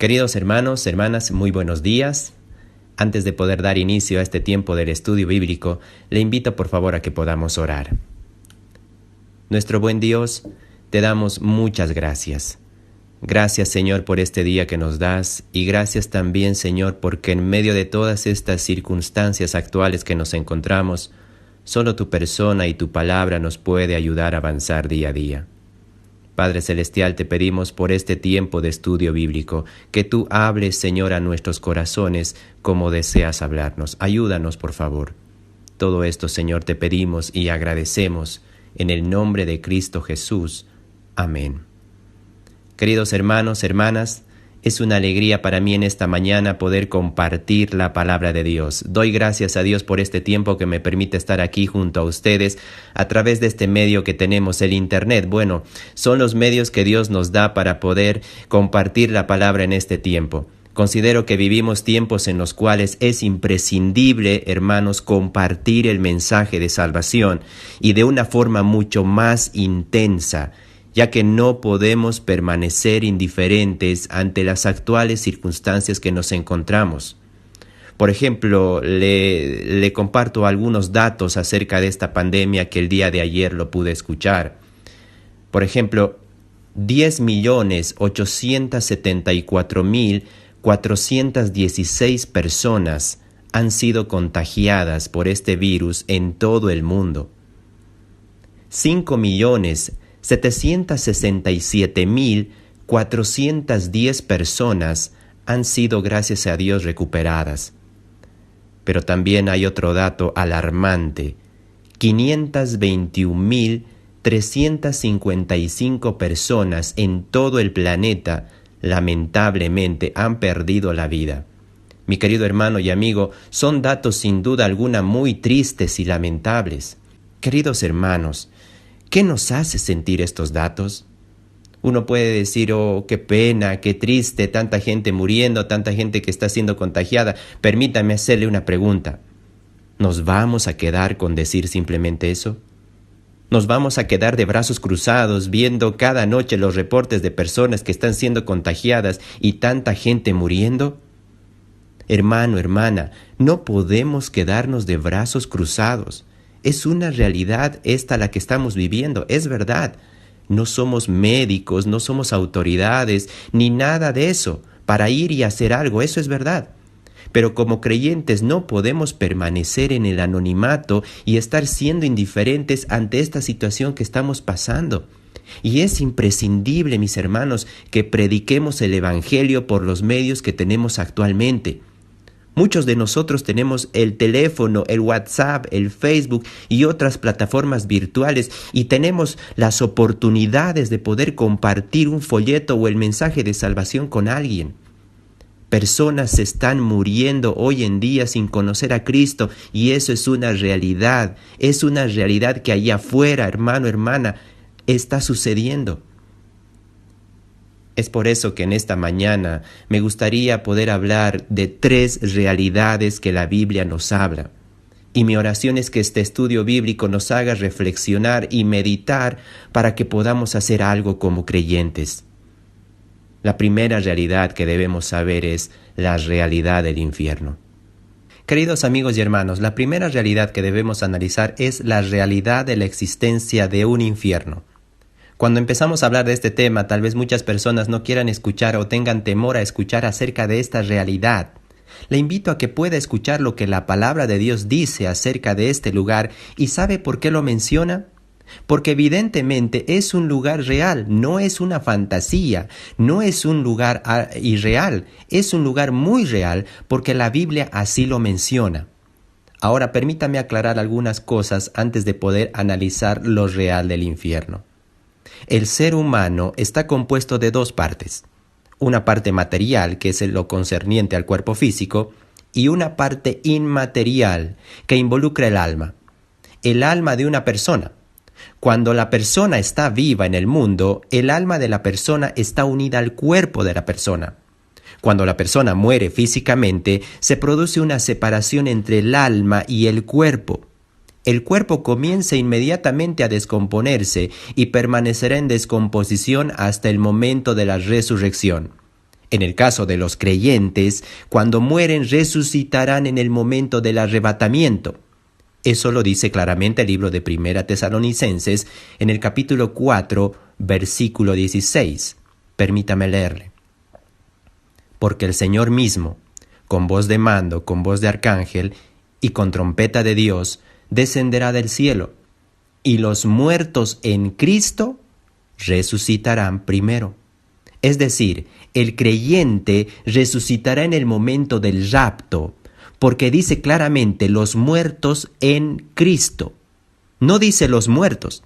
Queridos hermanos, hermanas, muy buenos días. Antes de poder dar inicio a este tiempo del estudio bíblico, le invito por favor a que podamos orar. Nuestro buen Dios, te damos muchas gracias. Gracias, Señor, por este día que nos das, y gracias también, Señor, porque en medio de todas estas circunstancias actuales que nos encontramos, solo tu persona y tu palabra nos puede ayudar a avanzar día a día. Padre Celestial, te pedimos por este tiempo de estudio bíblico, que tú hables, Señor, a nuestros corazones como deseas hablarnos. Ayúdanos, por favor. Todo esto, Señor, te pedimos y agradecemos en el nombre de Cristo Jesús. Amén. Queridos hermanos, hermanas, es una alegría para mí en esta mañana poder compartir la palabra de Dios. Doy gracias a Dios por este tiempo que me permite estar aquí junto a ustedes a través de este medio que tenemos, el Internet. Bueno, son los medios que Dios nos da para poder compartir la palabra en este tiempo. Considero que vivimos tiempos en los cuales es imprescindible, hermanos, compartir el mensaje de salvación y de una forma mucho más intensa, ya que no podemos permanecer indiferentes ante las actuales circunstancias que nos encontramos. Por ejemplo, le comparto algunos datos acerca de esta pandemia que el día de ayer lo pude escuchar. Por ejemplo, 10.874.416 personas han sido contagiadas por este virus en todo el mundo. 5.767.410 personas han sido, gracias a Dios, recuperadas. Pero también hay otro dato alarmante. 521.355 personas en todo el planeta, lamentablemente, han perdido la vida. Mi querido hermano y amigo, son datos sin duda alguna muy tristes y lamentables. Queridos hermanos, ¿qué nos hace sentir estos datos? Uno puede decir, oh, qué pena, qué triste, tanta gente muriendo, tanta gente que está siendo contagiada. Permítame hacerle una pregunta. ¿Nos vamos a quedar con decir simplemente eso? ¿Nos vamos a quedar de brazos cruzados viendo cada noche los reportes de personas que están siendo contagiadas y tanta gente muriendo? Hermano, hermana, no podemos quedarnos de brazos cruzados. Es una realidad esta la que estamos viviendo, es verdad. No somos médicos, no somos autoridades, ni nada de eso, para ir y hacer algo, eso es verdad. Pero como creyentes no podemos permanecer en el anonimato y estar siendo indiferentes ante esta situación que estamos pasando. Y es imprescindible, mis hermanos, que prediquemos el Evangelio por los medios que tenemos actualmente. Muchos de nosotros tenemos el teléfono, el WhatsApp, el Facebook y otras plataformas virtuales y tenemos las oportunidades de poder compartir un folleto o el mensaje de salvación con alguien. Personas se están muriendo hoy en día sin conocer a Cristo y eso es una realidad que allá afuera, hermano, hermana, está sucediendo. Es por eso que en esta mañana me gustaría poder hablar de 3 realidades que la Biblia nos habla. Y mi oración es que este estudio bíblico nos haga reflexionar y meditar para que podamos hacer algo como creyentes. La primera realidad que debemos saber es la realidad del infierno. Queridos amigos y hermanos, la primera realidad que debemos analizar es la realidad de la existencia de un infierno. Cuando empezamos a hablar de este tema, tal vez muchas personas no quieran escuchar o tengan temor a escuchar acerca de esta realidad. Le invito a que pueda escuchar lo que la palabra de Dios dice acerca de este lugar. ¿Y sabe por qué lo menciona? Porque evidentemente es un lugar real, no es una fantasía, no es un lugar irreal, es un lugar muy real porque la Biblia así lo menciona. Ahora permítame aclarar algunas cosas antes de poder analizar lo real del infierno. El ser humano está compuesto de 2 partes, una parte material, que es lo concerniente al cuerpo físico, y una parte inmaterial, que involucra el alma de una persona. Cuando la persona está viva en el mundo, el alma de la persona está unida al cuerpo de la persona. Cuando la persona muere físicamente, se produce una separación entre el alma y el cuerpo. El cuerpo comienza inmediatamente a descomponerse y permanecerá en descomposición hasta el momento de la resurrección. En el caso de los creyentes, cuando mueren resucitarán en el momento del arrebatamiento. Eso lo dice claramente el libro de Primera Tesalonicenses en el capítulo 4, versículo 16. Permítame leerle. Porque el Señor mismo, con voz de mando, con voz de arcángel y con trompeta de Dios, descenderá del cielo, y los muertos en Cristo resucitarán primero. Es decir, el creyente resucitará en el momento del rapto, porque dice claramente los muertos en Cristo. No dice los muertos.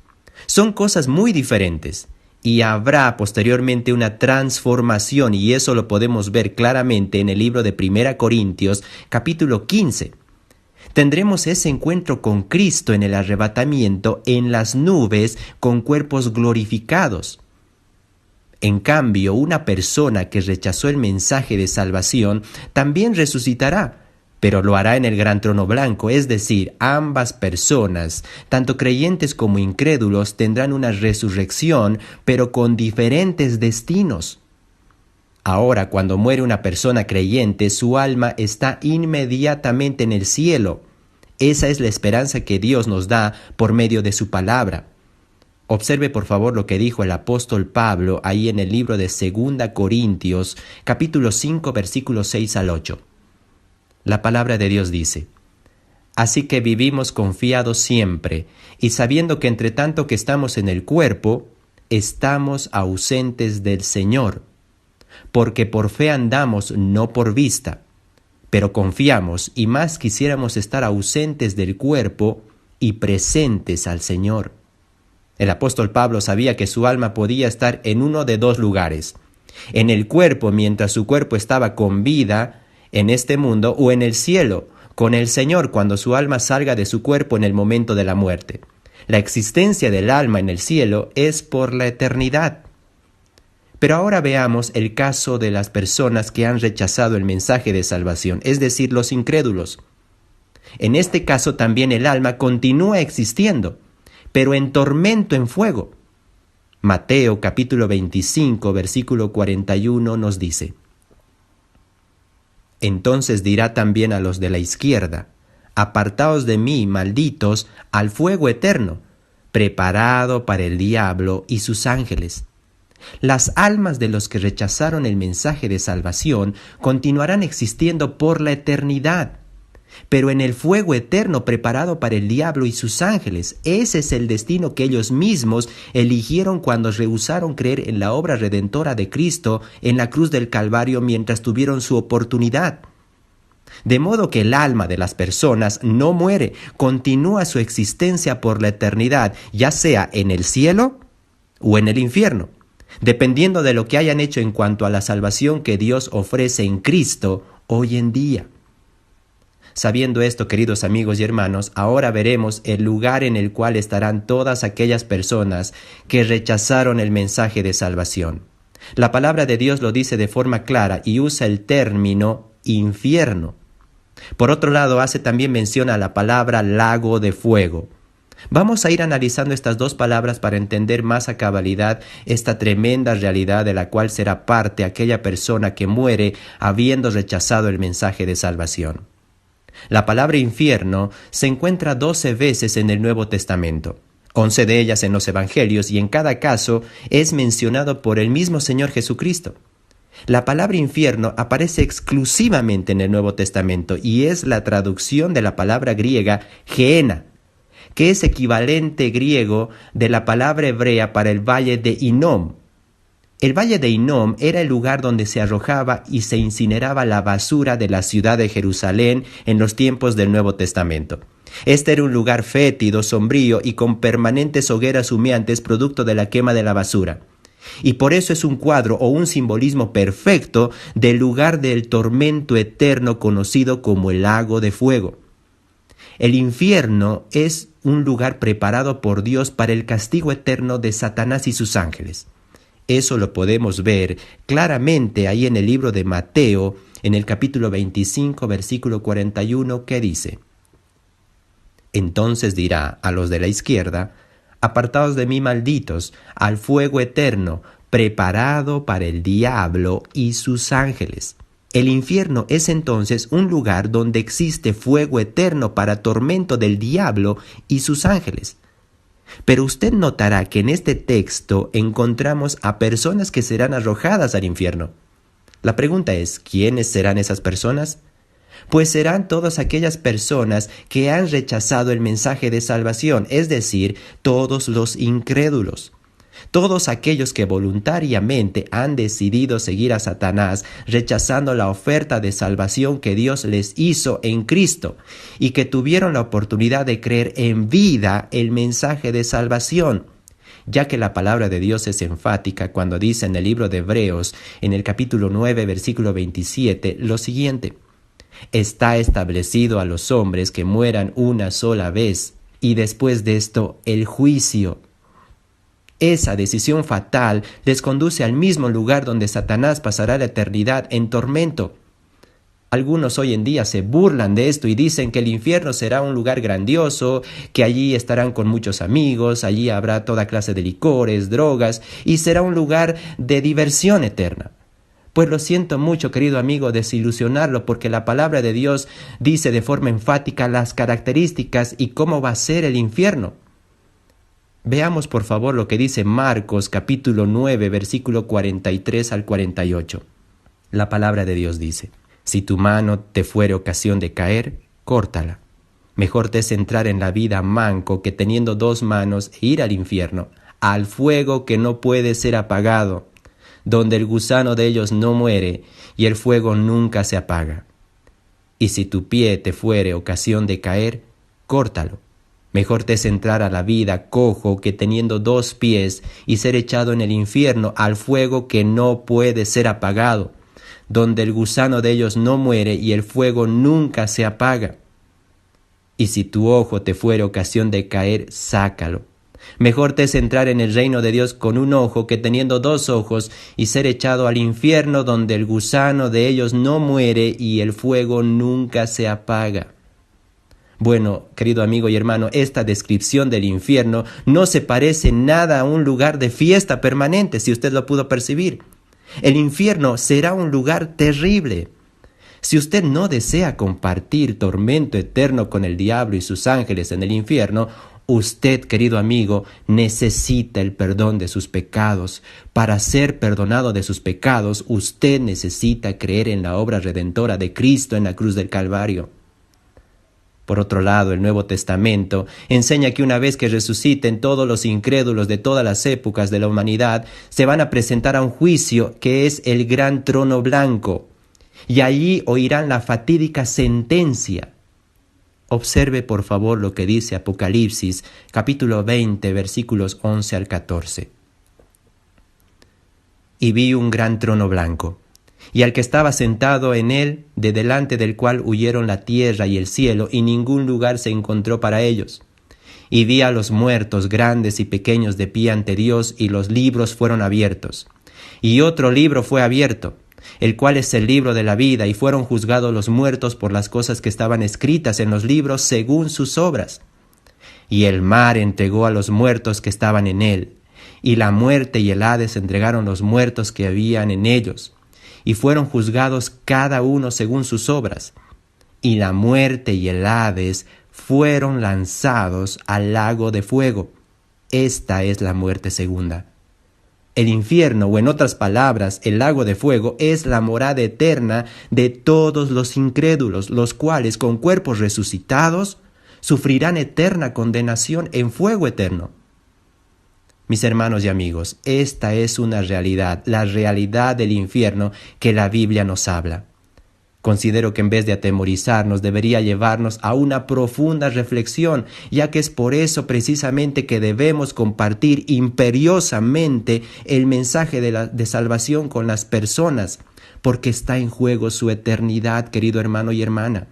Son cosas muy diferentes. Y habrá posteriormente una transformación, y eso lo podemos ver claramente en el libro de 1 Corintios, capítulo 15. Tendremos ese encuentro con Cristo en el arrebatamiento en las nubes con cuerpos glorificados. En cambio, una persona que rechazó el mensaje de salvación también resucitará, pero lo hará en el gran trono blanco, es decir, ambas personas, tanto creyentes como incrédulos, tendrán una resurrección, pero con diferentes destinos. Ahora, cuando muere una persona creyente, su alma está inmediatamente en el cielo. Esa es la esperanza que Dios nos da por medio de su palabra. Observe por favor lo que dijo el apóstol Pablo ahí en el libro de 2 Corintios, capítulo 5, versículos 6 al 8. La palabra de Dios dice: Así que vivimos confiados siempre, y sabiendo que entre tanto que estamos en el cuerpo, estamos ausentes del Señor, porque por fe andamos, no por vista, pero confiamos, y más quisiéramos estar ausentes del cuerpo y presentes al Señor. El apóstol Pablo sabía que su alma podía estar en uno de dos lugares: en el cuerpo mientras su cuerpo estaba con vida en este mundo, o en el cielo con el Señor cuando su alma salga de su cuerpo en el momento de la muerte. La existencia del alma en el cielo es por la eternidad. Pero ahora veamos el caso de las personas que han rechazado el mensaje de salvación, es decir, los incrédulos. En este caso también el alma continúa existiendo, pero en tormento en fuego. Mateo capítulo 25, versículo 41 nos dice: Entonces dirá también a los de la izquierda: Apartaos de mí, malditos, al fuego eterno, preparado para el diablo y sus ángeles. Las almas de los que rechazaron el mensaje de salvación continuarán existiendo por la eternidad, pero en el fuego eterno preparado para el diablo y sus ángeles. Ese es el destino que ellos mismos eligieron cuando rehusaron creer en la obra redentora de Cristo en la cruz del Calvario mientras tuvieron su oportunidad. De modo que el alma de las personas no muere, continúa su existencia por la eternidad, ya sea en el cielo o en el infierno, dependiendo de lo que hayan hecho en cuanto a la salvación que Dios ofrece en Cristo hoy en día. Sabiendo esto, queridos amigos y hermanos, ahora veremos el lugar en el cual estarán todas aquellas personas que rechazaron el mensaje de salvación. La palabra de Dios lo dice de forma clara y usa el término infierno. Por otro lado, hace también mención a la palabra lago de fuego. Vamos a ir analizando estas dos palabras para entender más a cabalidad esta tremenda realidad de la cual será parte aquella persona que muere habiendo rechazado el mensaje de salvación. La palabra infierno se encuentra 12 veces en el Nuevo Testamento, 11 de ellas en los Evangelios, y en cada caso es mencionado por el mismo Señor Jesucristo. La palabra infierno aparece exclusivamente en el Nuevo Testamento y es la traducción de la palabra griega Gehenna, que es equivalente griego de la palabra hebrea para el valle de Hinnom. El valle de Hinnom era el lugar donde se arrojaba y se incineraba la basura de la ciudad de Jerusalén en los tiempos del Nuevo Testamento. Este era un lugar fétido, sombrío y con permanentes hogueras humeantes producto de la quema de la basura. Y por eso es un cuadro o un simbolismo perfecto del lugar del tormento eterno conocido como el lago de fuego. El infierno es un lugar preparado por Dios para el castigo eterno de Satanás y sus ángeles. Eso lo podemos ver claramente ahí en el libro de Mateo, en el capítulo 25, versículo 41, que dice: Entonces dirá a los de la izquierda: Apartaos de mí, malditos, al fuego eterno, preparado para el diablo y sus ángeles. El infierno es entonces un lugar donde existe fuego eterno para tormento del diablo y sus ángeles. Pero usted notará que en este texto encontramos a personas que serán arrojadas al infierno. La pregunta es, ¿quiénes serán esas personas? Pues serán todas aquellas personas que han rechazado el mensaje de salvación, es decir, todos los incrédulos. Todos aquellos que voluntariamente han decidido seguir a Satanás, rechazando la oferta de salvación que Dios les hizo en Cristo, y que tuvieron la oportunidad de creer en vida el mensaje de salvación, ya que la palabra de Dios es enfática cuando dice en el libro de Hebreos, en el capítulo 9, versículo 27, lo siguiente: está establecido a los hombres que mueran una sola vez, y después de esto el juicio. Esa decisión fatal les conduce al mismo lugar donde Satanás pasará la eternidad en tormento. Algunos hoy en día se burlan de esto y dicen que el infierno será un lugar grandioso, que allí estarán con muchos amigos, allí habrá toda clase de licores, drogas, y será un lugar de diversión eterna. Pues lo siento mucho, querido amigo, desilusionarlo, porque la palabra de Dios dice de forma enfática las características y cómo va a ser el infierno. Veamos por favor lo que dice Marcos capítulo 9, versículo 43 al 48. La palabra de Dios dice: si tu mano te fuere ocasión de caer, córtala. Mejor te es entrar en la vida manco que teniendo dos manos e ir al infierno, al fuego que no puede ser apagado, donde el gusano de ellos no muere y el fuego nunca se apaga. Y si tu pie te fuere ocasión de caer, córtalo. Mejor te es entrar a la vida cojo que teniendo dos pies y ser echado en el infierno al fuego que no puede ser apagado, donde el gusano de ellos no muere y el fuego nunca se apaga. Y si tu ojo te fuere ocasión de caer, sácalo. Mejor te es entrar en el reino de Dios con un ojo que teniendo dos ojos y ser echado al infierno donde el gusano de ellos no muere y el fuego nunca se apaga. Bueno, querido amigo y hermano, esta descripción del infierno no se parece nada a un lugar de fiesta permanente, si usted lo pudo percibir. El infierno será un lugar terrible. Si usted no desea compartir tormento eterno con el diablo y sus ángeles en el infierno, usted, querido amigo, necesita el perdón de sus pecados. Para ser perdonado de sus pecados, usted necesita creer en la obra redentora de Cristo en la cruz del Calvario. Por otro lado, el Nuevo Testamento enseña que una vez que resuciten todos los incrédulos de todas las épocas de la humanidad, se van a presentar a un juicio que es el gran trono blanco, y allí oirán la fatídica sentencia. Observe por favor lo que dice Apocalipsis, capítulo 20, versículos 11 al 14. Y vi un gran trono blanco, y al que estaba sentado en él, de delante del cual huyeron la tierra y el cielo, y ningún lugar se encontró para ellos. Y vi a los muertos, grandes y pequeños, de pie ante Dios, y los libros fueron abiertos. Y otro libro fue abierto, el cual es el libro de la vida, y fueron juzgados los muertos por las cosas que estaban escritas en los libros según sus obras. Y el mar entregó a los muertos que estaban en él, y la muerte y el Hades entregaron los muertos que habían en ellos, y fueron juzgados cada uno según sus obras. Y la muerte y el Hades fueron lanzados al lago de fuego. Esta es la muerte segunda. El infierno, o en otras palabras, el lago de fuego, es la morada eterna de todos los incrédulos, los cuales con cuerpos resucitados sufrirán eterna condenación en fuego eterno. Mis hermanos y amigos, esta es una realidad, la realidad del infierno que la Biblia nos habla. Considero que en vez de atemorizarnos debería llevarnos a una profunda reflexión, ya que es por eso precisamente que debemos compartir imperiosamente el mensaje de salvación con las personas, porque está en juego su eternidad, querido hermano y hermana.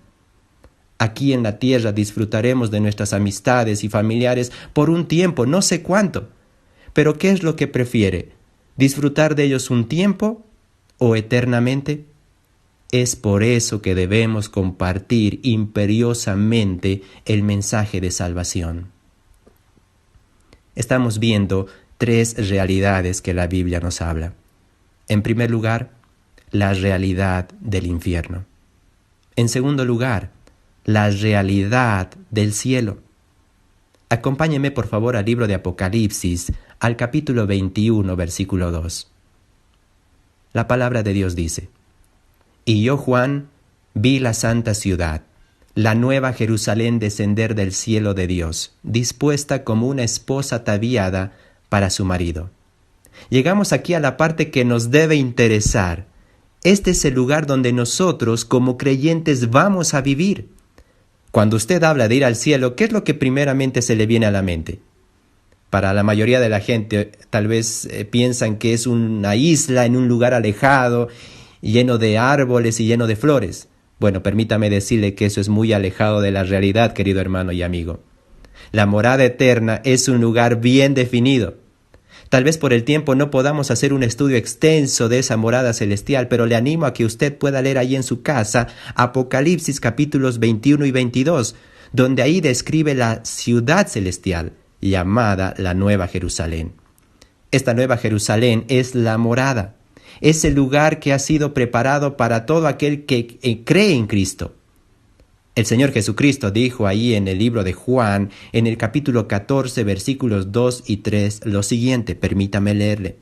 Aquí en la tierra disfrutaremos de nuestras amistades y familiares por un tiempo, no sé cuánto. Pero ¿qué es lo que prefiere? ¿Disfrutar de ellos un tiempo o eternamente? Es por eso que debemos compartir imperiosamente el mensaje de salvación. Estamos viendo tres realidades que la Biblia nos habla. En primer lugar, la realidad del infierno. En segundo lugar, la realidad del cielo. Acompáñeme por favor al libro de Apocalipsis, al capítulo 21, versículo 2. La palabra de Dios dice: Y yo, Juan, vi la santa ciudad, la nueva Jerusalén descender del cielo de Dios, dispuesta como una esposa ataviada para su marido. Llegamos aquí a la parte que nos debe interesar. Este es el lugar donde nosotros, como creyentes, vamos a vivir. Cuando usted habla de ir al cielo, ¿qué es lo que primeramente se le viene a la mente? Para la mayoría de la gente, tal vez piensan que es una isla en un lugar alejado, lleno de árboles y lleno de flores. Bueno, permítame decirle que eso es muy alejado de la realidad, querido hermano y amigo. La morada eterna es un lugar bien definido. Tal vez por el tiempo no podamos hacer un estudio extenso de esa morada celestial, pero le animo a que usted pueda leer ahí en su casa Apocalipsis capítulos 21 y 22, donde ahí describe la ciudad celestial llamada la Nueva Jerusalén. Esta Nueva Jerusalén es la morada, es el lugar que ha sido preparado para todo aquel que cree en Cristo. El Señor Jesucristo dijo ahí en el libro de Juan, en el capítulo 14, versículos 2 y 3, lo siguiente, permítame leerle.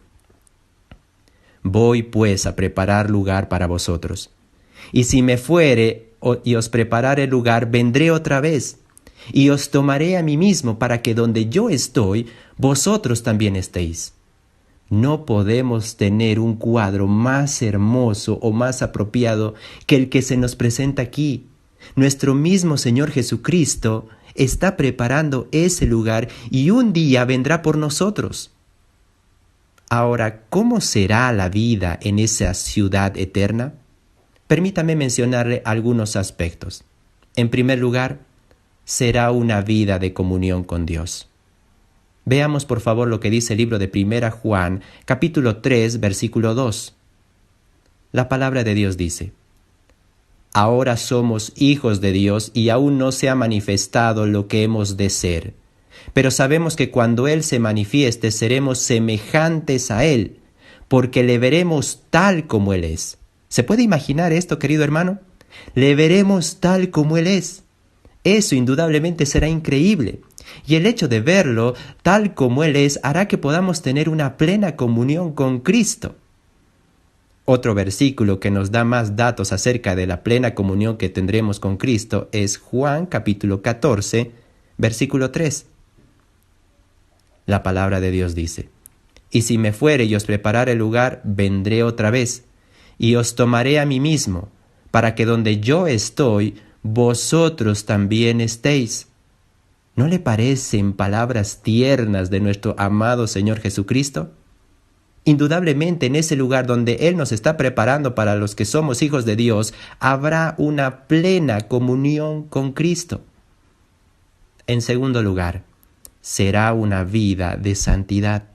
Voy pues a preparar lugar para vosotros. Y si me fuere y os preparare lugar, vendré otra vez, y os tomaré a mí mismo, para que donde yo estoy, vosotros también estéis. No podemos tener un cuadro más hermoso o más apropiado que el que se nos presenta aquí. Nuestro mismo Señor Jesucristo está preparando ese lugar y un día vendrá por nosotros. Ahora, ¿cómo será la vida en esa ciudad eterna? Permítame mencionarle algunos aspectos. En primer lugar, será una vida de comunión con Dios. Veamos por favor lo que dice el libro de 1 Juan, capítulo 3, versículo 2. La palabra de Dios dice: Ahora somos hijos de Dios y aún no se ha manifestado lo que hemos de ser. Pero sabemos que cuando Él se manifieste seremos semejantes a Él, porque le veremos tal como Él es. ¿Se puede imaginar esto, querido hermano? Le veremos tal como Él es. Eso indudablemente será increíble. Y el hecho de verlo tal como Él es hará que podamos tener una plena comunión con Cristo. Otro versículo que nos da más datos acerca de la plena comunión que tendremos con Cristo es Juan capítulo 14, versículo 3. La palabra de Dios dice: Y si me fuere y os preparare el lugar, vendré otra vez, y os tomaré a mí mismo, para que donde yo estoy, vosotros también estéis. ¿No le parecen palabras tiernas de nuestro amado Señor Jesucristo? Indudablemente en ese lugar donde Él nos está preparando para los que somos hijos de Dios, habrá una plena comunión con Cristo. En segundo lugar, será una vida de santidad.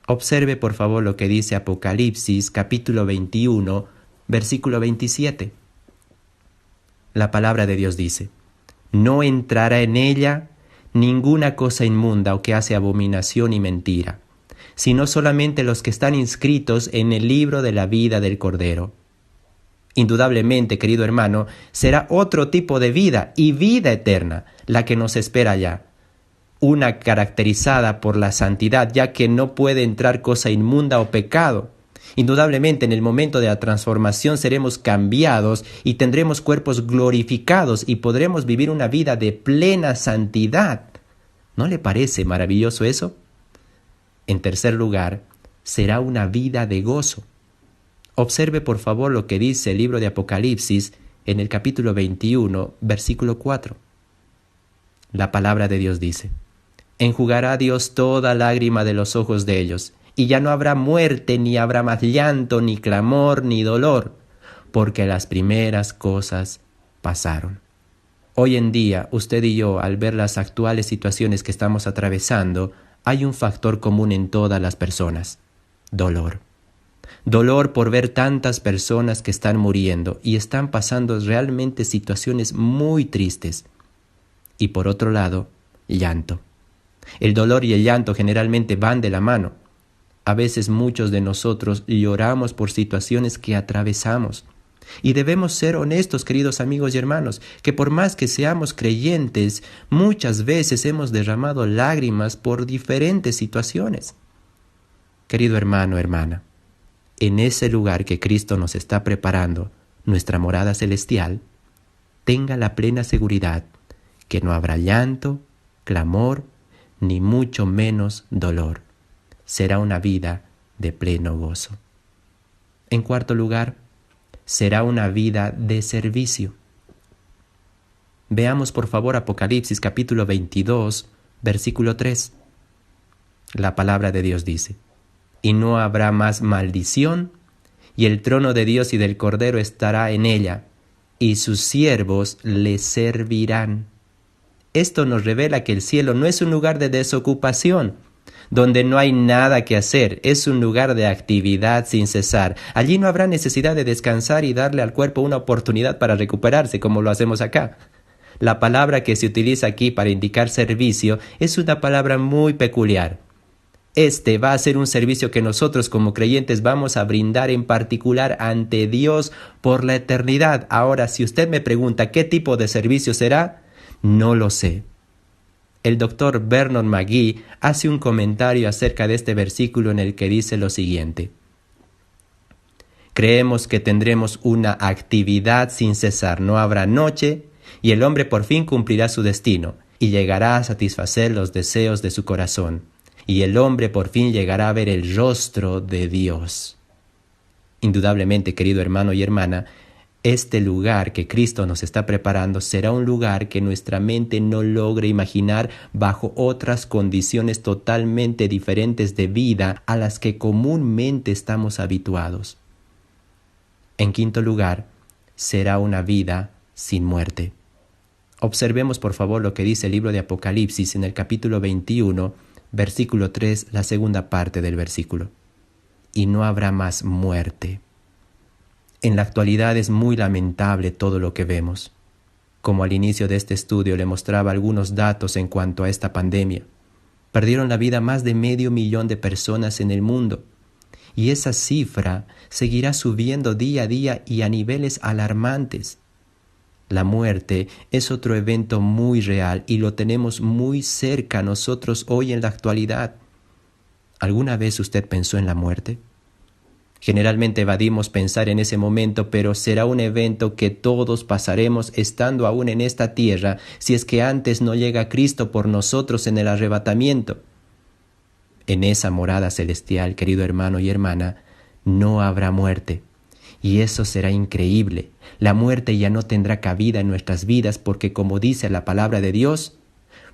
Observe por favor lo que dice Apocalipsis capítulo 21, versículo 27. La palabra de Dios dice: No entrará en ella ninguna cosa inmunda o que hace abominación y mentira, sino solamente los que están inscritos en el libro de la vida del Cordero. Indudablemente, querido hermano, será otro tipo de vida y vida eterna la que nos espera allá. Una caracterizada por la santidad, ya que no puede entrar cosa inmunda o pecado. Indudablemente, en el momento de la transformación seremos cambiados y tendremos cuerpos glorificados y podremos vivir una vida de plena santidad. ¿No le parece maravilloso eso? En tercer lugar, será una vida de gozo. Observe por favor lo que dice el libro de Apocalipsis en el capítulo 21, versículo 4. La palabra de Dios dice: Enjugará Dios toda lágrima de los ojos de ellos, y ya no habrá muerte, ni habrá más llanto, ni clamor, ni dolor, porque las primeras cosas pasaron. Hoy en día, usted y yo, al ver las actuales situaciones que estamos atravesando, hay un factor común en todas las personas: dolor. Dolor por ver tantas personas que están muriendo y están pasando realmente situaciones muy tristes. Y por otro lado, llanto. El dolor y el llanto generalmente van de la mano. A veces muchos de nosotros lloramos por situaciones que atravesamos. Y debemos ser honestos, queridos amigos y hermanos, que por más que seamos creyentes, muchas veces hemos derramado lágrimas por diferentes situaciones. Querido hermano, hermana, en ese lugar que Cristo nos está preparando, nuestra morada celestial, tenga la plena seguridad que no habrá llanto, clamor, ni mucho menos dolor. Será una vida de pleno gozo. En cuarto lugar, será una vida de servicio. Veamos por favor Apocalipsis capítulo 22, versículo 3. La palabra de Dios dice: y no habrá más maldición, y el trono de Dios y del Cordero estará en ella, y sus siervos le servirán. Esto nos revela que el cielo no es un lugar de desocupación, donde no hay nada que hacer, es un lugar de actividad sin cesar. Allí no habrá necesidad de descansar y darle al cuerpo una oportunidad para recuperarse, como lo hacemos acá. La palabra que se utiliza aquí para indicar servicio es una palabra muy peculiar. Este va a ser un servicio que nosotros como creyentes vamos a brindar en particular ante Dios por la eternidad. Ahora, si usted me pregunta qué tipo de servicio será, no lo sé. El doctor Vernon McGee hace un comentario acerca de este versículo en el que dice lo siguiente: creemos que tendremos una actividad sin cesar, no habrá noche, y el hombre por fin cumplirá su destino y llegará a satisfacer los deseos de su corazón, y el hombre por fin llegará a ver el rostro de Dios. Indudablemente, querido hermano y hermana, este lugar que Cristo nos está preparando será un lugar que nuestra mente no logre imaginar bajo otras condiciones totalmente diferentes de vida a las que comúnmente estamos habituados. En quinto lugar, será una vida sin muerte. Observemos por favor lo que dice el libro de Apocalipsis en el capítulo 21, versículo 3, la segunda parte del versículo. Y no habrá más muerte. En la actualidad es muy lamentable todo lo que vemos. Como al inicio de este estudio le mostraba algunos datos en cuanto a esta pandemia. Perdieron la vida más de 500,000 de personas en el mundo. Y esa cifra seguirá subiendo día a día y a niveles alarmantes. La muerte es otro evento muy real y lo tenemos muy cerca a nosotros hoy en la actualidad. ¿Alguna vez usted pensó en la muerte? Generalmente evadimos pensar en ese momento, pero será un evento que todos pasaremos estando aún en esta tierra, si es que antes no llega Cristo por nosotros en el arrebatamiento. En esa morada celestial, querido hermano y hermana, no habrá muerte. Y eso será increíble. La muerte ya no tendrá cabida en nuestras vidas porque, como dice la palabra de Dios,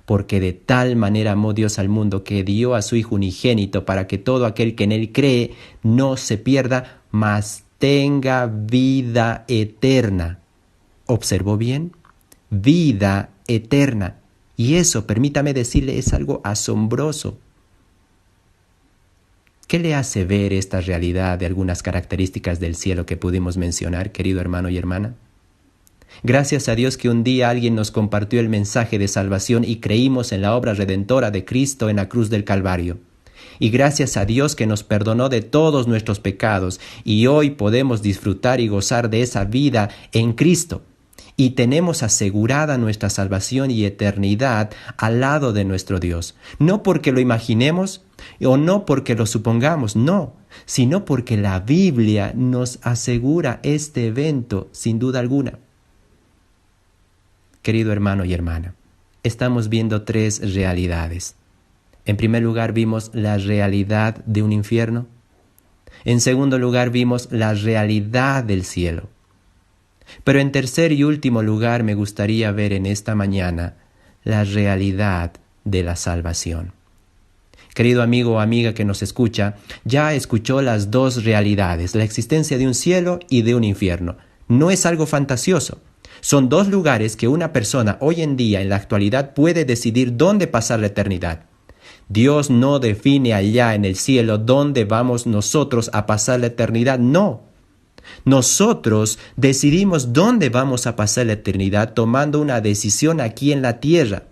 porque de tal manera amó Dios al mundo que dio a su Hijo unigénito para que todo aquel que en Él cree no se pierda, mas tenga vida eterna. ¿Observó bien? Vida eterna. Y eso, permítame decirle, es algo asombroso. ¿Qué le hace ver esta realidad de algunas características del cielo que pudimos mencionar, querido hermano y hermana? Gracias a Dios que un día alguien nos compartió el mensaje de salvación y creímos en la obra redentora de Cristo en la cruz del Calvario. Y gracias a Dios que nos perdonó de todos nuestros pecados y hoy podemos disfrutar y gozar de esa vida en Cristo. Y tenemos asegurada nuestra salvación y eternidad al lado de nuestro Dios. No porque lo imaginemos o no porque lo supongamos, no, sino porque la Biblia nos asegura este evento sin duda alguna. Querido hermano y hermana, estamos viendo 3 realidades. En primer lugar vimos la realidad de un infierno. En segundo lugar vimos la realidad del cielo. Pero en tercer y último lugar me gustaría ver en esta mañana la realidad de la salvación. Querido amigo o amiga que nos escucha, ya escuchó las 2 realidades, la existencia de un cielo y de un infierno. No es algo fantasioso. Son 2 lugares que una persona hoy en día, en la actualidad, puede decidir dónde pasar la eternidad. Dios no define allá en el cielo dónde vamos nosotros a pasar la eternidad, no. Nosotros decidimos dónde vamos a pasar la eternidad tomando una decisión aquí en la tierra.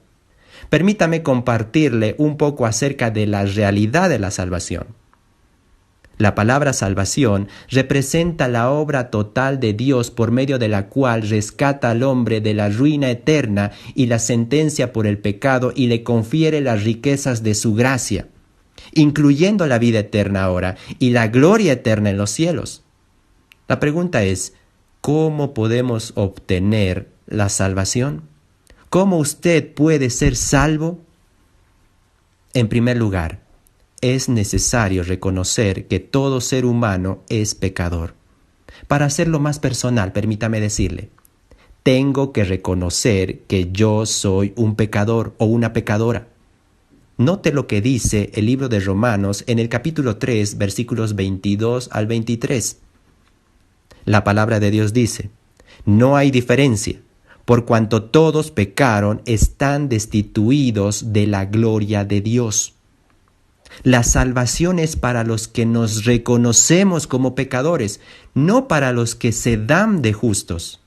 Permítame compartirle un poco acerca de la realidad de la salvación. La palabra salvación representa la obra total de Dios por medio de la cual rescata al hombre de la ruina eterna y la sentencia por el pecado y le confiere las riquezas de su gracia, incluyendo la vida eterna ahora y la gloria eterna en los cielos. La pregunta es, ¿cómo podemos obtener la salvación? ¿Cómo usted puede ser salvo? En primer lugar, es necesario reconocer que todo ser humano es pecador. Para hacerlo más personal, permítame decirle, tengo que reconocer que yo soy un pecador o una pecadora. Note lo que dice el libro de Romanos en el capítulo 3, versículos 22 al 23. La palabra de Dios dice, no hay diferencia, por cuanto todos pecaron, están destituidos de la gloria de Dios. La salvación es para los que nos reconocemos como pecadores, no para los que se dan de justos.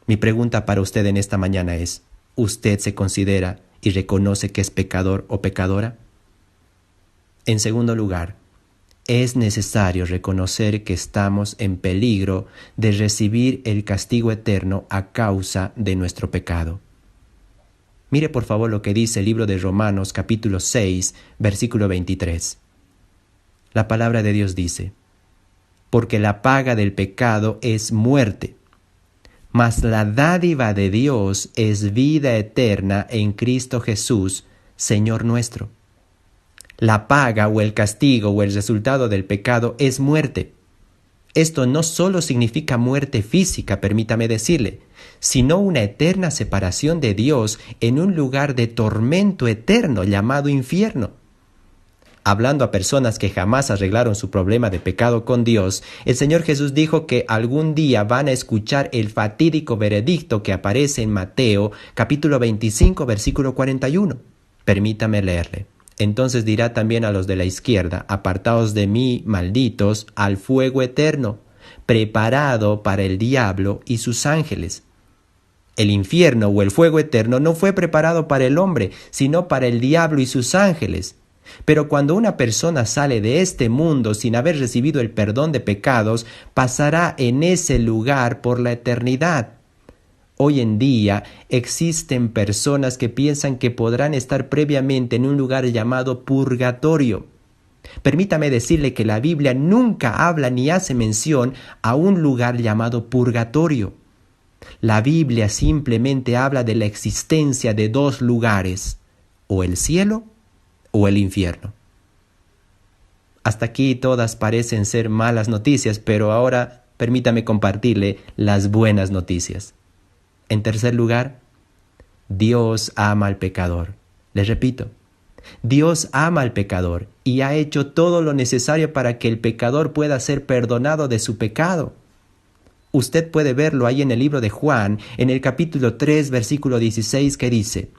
Mi pregunta para usted en esta mañana es, ¿usted se considera y reconoce que es pecador o pecadora? En segundo lugar, es necesario reconocer que estamos en peligro de recibir el castigo eterno a causa de nuestro pecado. Mire por favor lo que dice el libro de Romanos capítulo 6, versículo 23. La palabra de Dios dice, porque la paga del pecado es muerte, mas la dádiva de Dios es vida eterna en Cristo Jesús, Señor nuestro. La paga o el castigo o el resultado del pecado es muerte. Esto no solo significa muerte física, permítame decirle, sino una eterna separación de Dios en un lugar de tormento eterno llamado infierno. Hablando a personas que jamás arreglaron su problema de pecado con Dios, el Señor Jesús dijo que algún día van a escuchar el fatídico veredicto que aparece en Mateo, capítulo 25, versículo 41. Permítame leerle. Entonces dirá también a los de la izquierda, apartaos de mí, malditos, al fuego eterno, preparado para el diablo y sus ángeles. El infierno o el fuego eterno no fue preparado para el hombre, sino para el diablo y sus ángeles. Pero cuando una persona sale de este mundo sin haber recibido el perdón de pecados, pasará en ese lugar por la eternidad. Hoy en día existen personas que piensan que podrán estar previamente en un lugar llamado purgatorio. Permítame decirle que la Biblia nunca habla ni hace mención a un lugar llamado purgatorio. La Biblia simplemente habla de la existencia de dos lugares, o el cielo o el infierno. Hasta aquí todas parecen ser malas noticias, pero ahora permítame compartirle las buenas noticias. En tercer lugar, Dios ama al pecador. Les repito, Dios ama al pecador y ha hecho todo lo necesario para que el pecador pueda ser perdonado de su pecado. Usted puede verlo ahí en el libro de Juan, en el capítulo 3, versículo 16, que dice,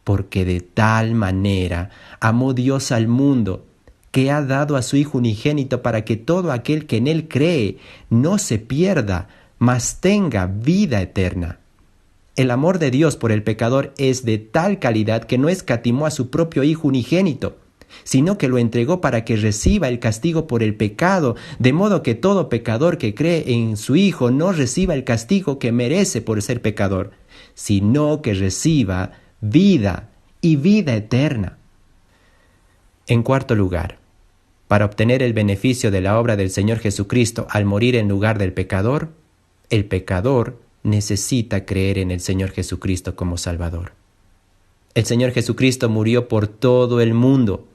porque de tal manera amó Dios al mundo, que ha dado a su Hijo unigénito para que todo aquel que en Él cree no se pierda, mas tenga vida eterna. El amor de Dios por el pecador es de tal calidad que no escatimó a su propio Hijo unigénito, sino que lo entregó para que reciba el castigo por el pecado, de modo que todo pecador que cree en su Hijo no reciba el castigo que merece por ser pecador, sino que reciba vida y vida eterna. En cuarto lugar, para obtener el beneficio de la obra del Señor Jesucristo al morir en lugar del pecador, el pecador necesita creer en el Señor Jesucristo como Salvador. El Señor Jesucristo murió por todo el mundo,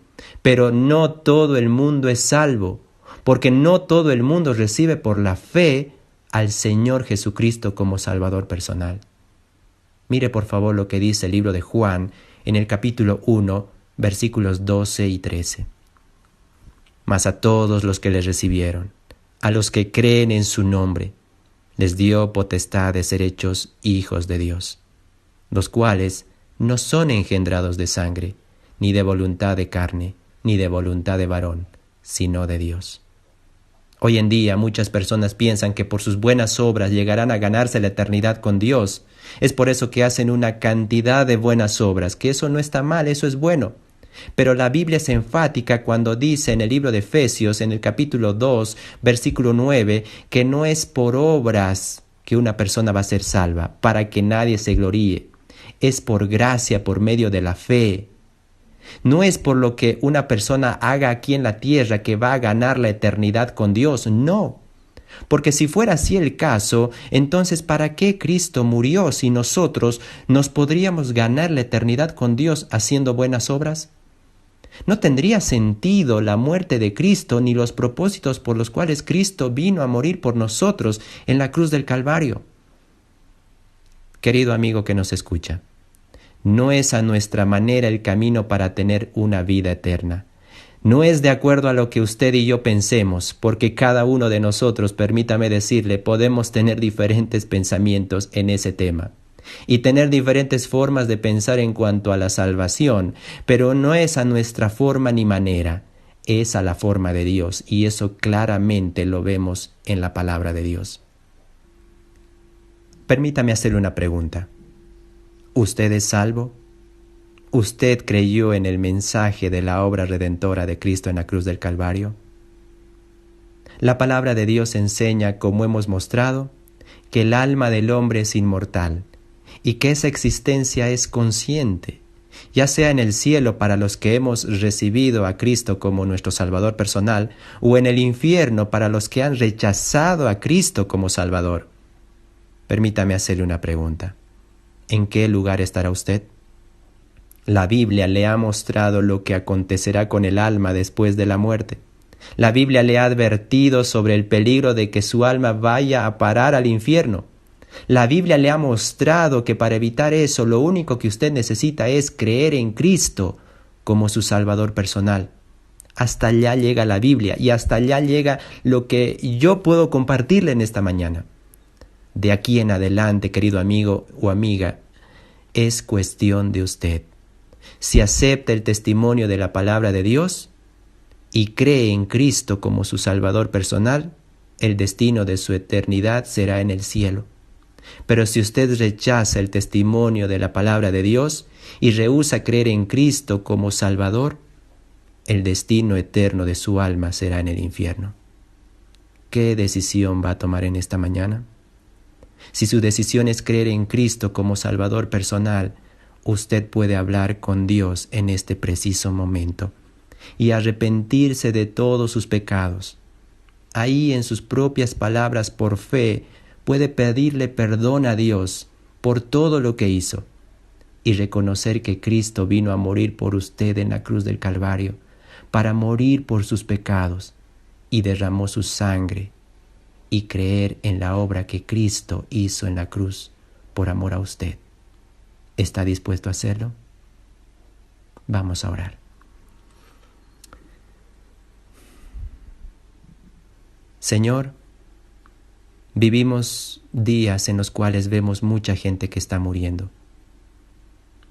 pero no todo el mundo es salvo, porque no todo el mundo recibe por la fe al Señor Jesucristo como Salvador personal. Mire por favor lo que dice el libro de Juan en el capítulo 1, versículos 12 y 13. Mas a todos los que le recibieron, a los que creen en su nombre, les dio potestad de ser hechos hijos de Dios, los cuales no son engendrados de sangre, ni de voluntad de carne, ni de voluntad de varón, sino de Dios. Hoy en día muchas personas piensan que por sus buenas obras llegarán a ganarse la eternidad con Dios. Es por eso que hacen una cantidad de buenas obras, que eso no está mal, eso es bueno. Pero la Biblia es enfática cuando dice en el libro de Efesios, en el capítulo 2, versículo 9, que no es por obras que una persona va a ser salva, para que nadie se gloríe. Es por gracia, por medio de la fe. No es por lo que una persona haga aquí en la tierra que va a ganar la eternidad con Dios, no. Porque si fuera así el caso, entonces ¿para qué Cristo murió si nosotros nos podríamos ganar la eternidad con Dios haciendo buenas obras? No tendría sentido la muerte de Cristo ni los propósitos por los cuales Cristo vino a morir por nosotros en la cruz del Calvario. Querido amigo que nos escucha, no es a nuestra manera el camino para tener una vida eterna. No es de acuerdo a lo que usted y yo pensemos, porque cada uno de nosotros, permítame decirle, podemos tener diferentes pensamientos en ese tema y tener diferentes formas de pensar en cuanto a la salvación, pero no es a nuestra forma ni manera, es a la forma de Dios, y eso claramente lo vemos en la palabra de Dios. Permítame hacerle una pregunta. ¿Usted es salvo? ¿Usted creyó en el mensaje de la obra redentora de Cristo en la cruz del Calvario? La palabra de Dios enseña, como hemos mostrado, que el alma del hombre es inmortal y que esa existencia es consciente, ya sea en el cielo para los que hemos recibido a Cristo como nuestro Salvador personal, o en el infierno para los que han rechazado a Cristo como Salvador. Permítame hacerle una pregunta. ¿En qué lugar estará usted? La Biblia le ha mostrado lo que acontecerá con el alma después de la muerte. La Biblia le ha advertido sobre el peligro de que su alma vaya a parar al infierno. La Biblia le ha mostrado que para evitar eso, lo único que usted necesita es creer en Cristo como su Salvador personal. Hasta allá llega la Biblia y hasta allá llega lo que yo puedo compartirle en esta mañana. De aquí en adelante, querido amigo o amiga, es cuestión de usted. Si acepta el testimonio de la palabra de Dios y cree en Cristo como su Salvador personal, el destino de su eternidad será en el cielo. Pero si usted rechaza el testimonio de la palabra de Dios y rehúsa creer en Cristo como Salvador, el destino eterno de su alma será en el infierno. ¿Qué decisión va a tomar en esta mañana? Si su decisión es creer en Cristo como Salvador personal, usted puede hablar con Dios en este preciso momento y arrepentirse de todos sus pecados. Ahí en sus propias palabras por fe puede pedirle perdón a Dios por todo lo que hizo y reconocer que Cristo vino a morir por usted en la cruz del Calvario para morir por sus pecados y derramó su sangre, y creer en la obra que Cristo hizo en la cruz por amor a usted. ¿Está dispuesto a hacerlo? Vamos a orar. Señor, vivimos días en los cuales vemos mucha gente que está muriendo.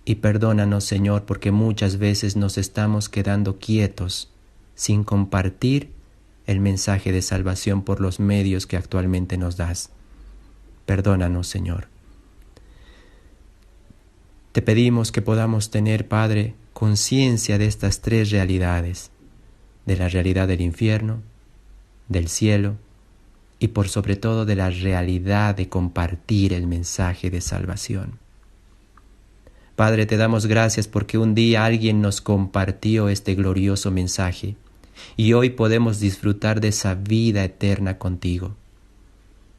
Y perdónanos, Señor, porque muchas veces nos estamos quedando quietos sin compartir el mensaje de salvación por los medios que actualmente nos das. Perdónanos, Señor. Te pedimos que podamos tener, Padre, conciencia de estas tres realidades, de la realidad del infierno, del cielo y por sobre todo de la realidad de compartir el mensaje de salvación. Padre, te damos gracias porque un día alguien nos compartió este glorioso mensaje y hoy podemos disfrutar de esa vida eterna contigo.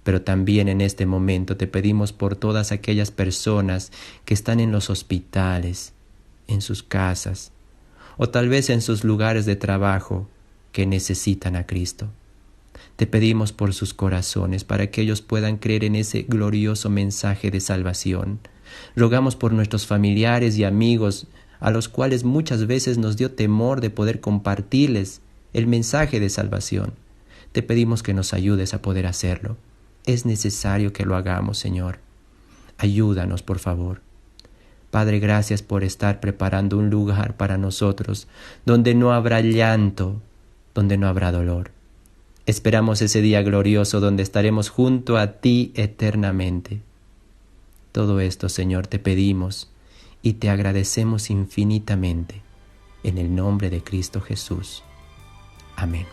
Pero también en este momento te pedimos por todas aquellas personas que están en los hospitales, en sus casas, o tal vez en sus lugares de trabajo que necesitan a Cristo. Te pedimos por sus corazones para que ellos puedan creer en ese glorioso mensaje de salvación. Rogamos por nuestros familiares y amigos a los cuales muchas veces nos dio temor de poder compartirles el mensaje de salvación. Te pedimos que nos ayudes a poder hacerlo. Es necesario que lo hagamos, Señor. Ayúdanos, por favor. Padre, gracias por estar preparando un lugar para nosotros donde no habrá llanto, donde no habrá dolor. Esperamos ese día glorioso donde estaremos junto a ti eternamente. Todo esto, Señor, te pedimos y te agradecemos infinitamente. En el nombre de Cristo Jesús. Amén.